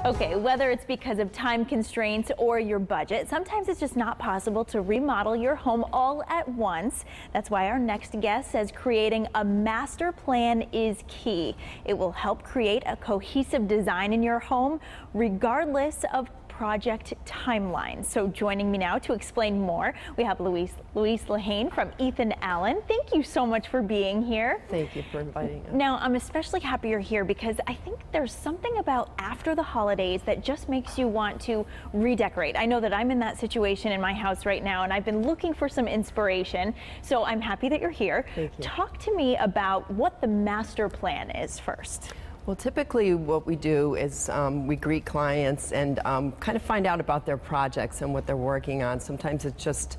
Okay, whether it's because of time constraints or your budget, sometimes it's just not possible to remodel your home all at once. That's why our next guest says creating a master plan is key. It will help create a cohesive design in your home, regardless of project timeline. So joining me now to explain more, we have Louise Lehane from Ethan Allen. Thank you so much for being here. Thank you for inviting us. Now, I'm especially happy you're here because I think there's something about after the holidays that just makes you want to redecorate. I know that I'm in that situation in my house right now, and I've been looking for some inspiration. So I'm happy that you're here. Thank you. Talk to me about what the master plan is first. Well, typically what we do is we greet clients and kind of find out about their projects and what they're working on. Sometimes it's just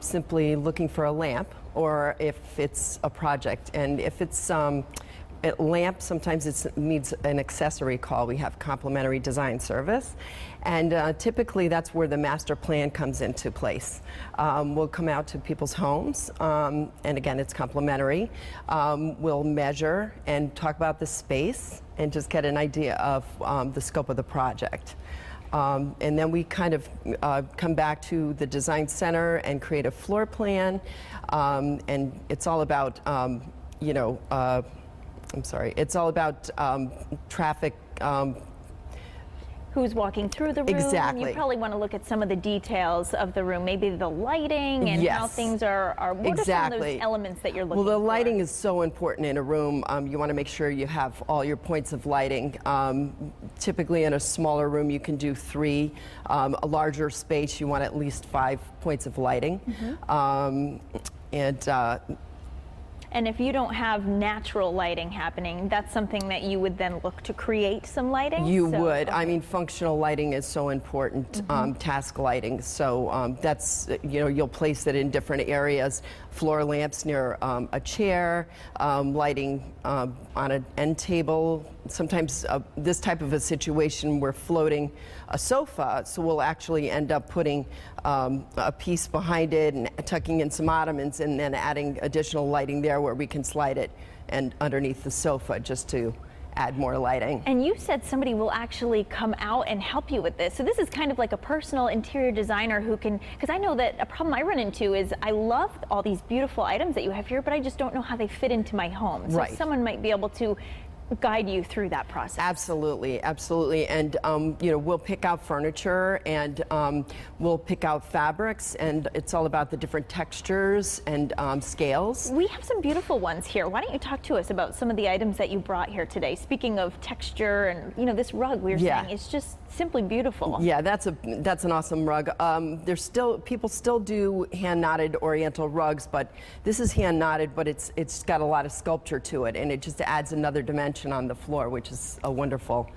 simply looking for a lamp, or if it's a project. And if it's a lamp, sometimes it needs an accessory call. We have complimentary design service. And typically that's where the master plan comes into place. We'll come out to people's homes, and again, it's complimentary. We'll measure and talk about the space and just get an idea of the scope of the project. And then we kind of come back to the design center and create a floor plan. And it's all about, it's all about traffic. Who's walking through the room. Exactly. You probably want to look at some of the details of the room, maybe the lighting and yes. how things are what exactly. are some of those elements that you're looking for? Well, the lighting is so important in a room. You want to make sure you have all your points of lighting. Typically in a smaller room you can do 3. A larger space you want at least 5 points of lighting. And if you don't have natural lighting happening, that's something that you would then look to create some lighting? You would. Okay. I mean, functional lighting is so important, task lighting. So that's, you'll place it in different areas. Floor lamps near a chair, lighting on an end table. Sometimes this type of a situation, we're floating a sofa, so we'll actually end up putting a piece behind it and tucking in some ottomans and then adding additional lighting there where we can slide it and underneath the sofa just to add more lighting. And you said somebody will actually come out and help you with this. So this is kind of like a personal interior designer who can, because I know that a problem I run into is I love all these beautiful items that you have here, but I just don't know how they fit into my home. So right. someone might be able to guide you through that process. Absolutely, absolutely. And we'll pick out furniture and we'll pick out fabrics, and it's all about the different textures and scales. We have some beautiful ones here. Why don't you talk to us about some of the items that you brought here today? Speaking of texture, and this rug we were saying is just simply beautiful. Yeah, that's an awesome rug. People still do hand knotted Oriental rugs, but this is hand knotted, but it's got a lot of sculpture to it, and it just adds another dimension on the floor, which is a wonderful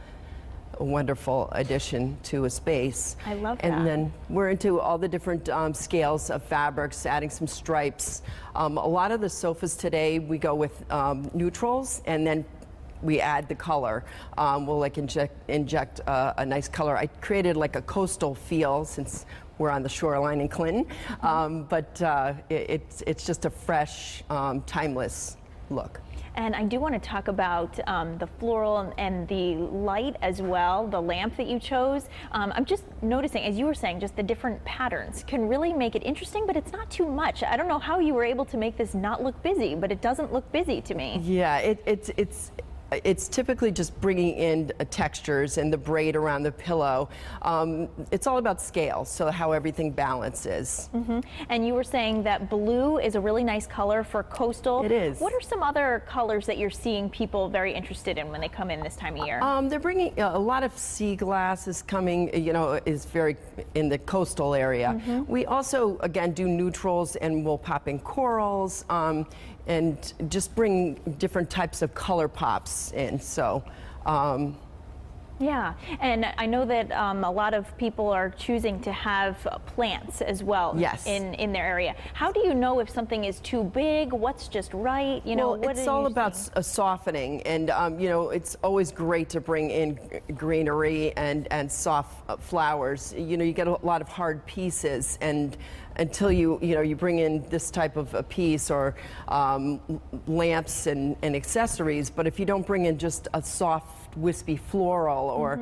addition to a space. I love that. And then we're into all the different scales of fabrics, adding some stripes. A lot of the sofas today, we go with neutrals, and then we add the color. We'll inject a nice color. I created like a coastal feel since we're on the shoreline in Clinton, but it's just a fresh, timeless look. And I do want to talk about the floral and the light as well, the lamp that you chose. I'm just noticing, as you were saying, just the different patterns can really make it interesting, but it's not too much. I don't know how you were able to make this not look busy, but it doesn't look busy to me. Yeah, it's typically just bringing in textures and the braid around the pillow. It's all about scale, so how everything balances. And you were saying that blue is a really nice color for coastal. It is. What are some other colors that you're seeing people very interested in when they come in this time of year? They're bringing a lot of sea glass is coming, is very in the coastal area. We also, again, do neutrals, and we'll pop in corals, and just bring different types of color pops in. So yeah, and I know that a lot of people are choosing to have plants as well. Yes. in their area. How do you know if something is too big? What's just right? Well, it's all about a softening, and it's always great to bring in greenery and soft flowers. You get a lot of hard pieces, and until you bring in this type of a piece or lamps and accessories, but if you don't bring in just a soft soft, wispy floral or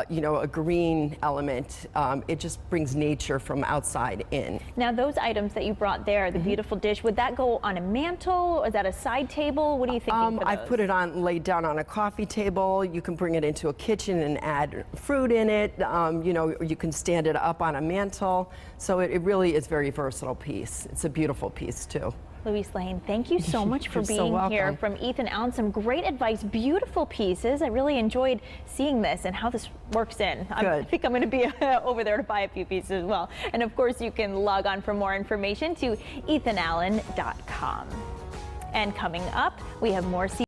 you know, a green element. It just brings nature from outside in. Now those items that you brought there, the beautiful dish, would that go on a mantle? Is that a side table? What are you thinking for those? I've put it on, laid down on a coffee table. You can bring it into a kitchen and add fruit in it. You know, you can stand it up on a mantle. So it really is a very versatile piece. It's a beautiful piece too. Louise Lehane, thank you so much for being here. From Ethan Allen, some great advice, beautiful pieces. I really enjoyed seeing this and how this works in. I think I'm going to be over there to buy a few pieces as well. And of course, you can log on for more information to ethanallen.com. And coming up, we have more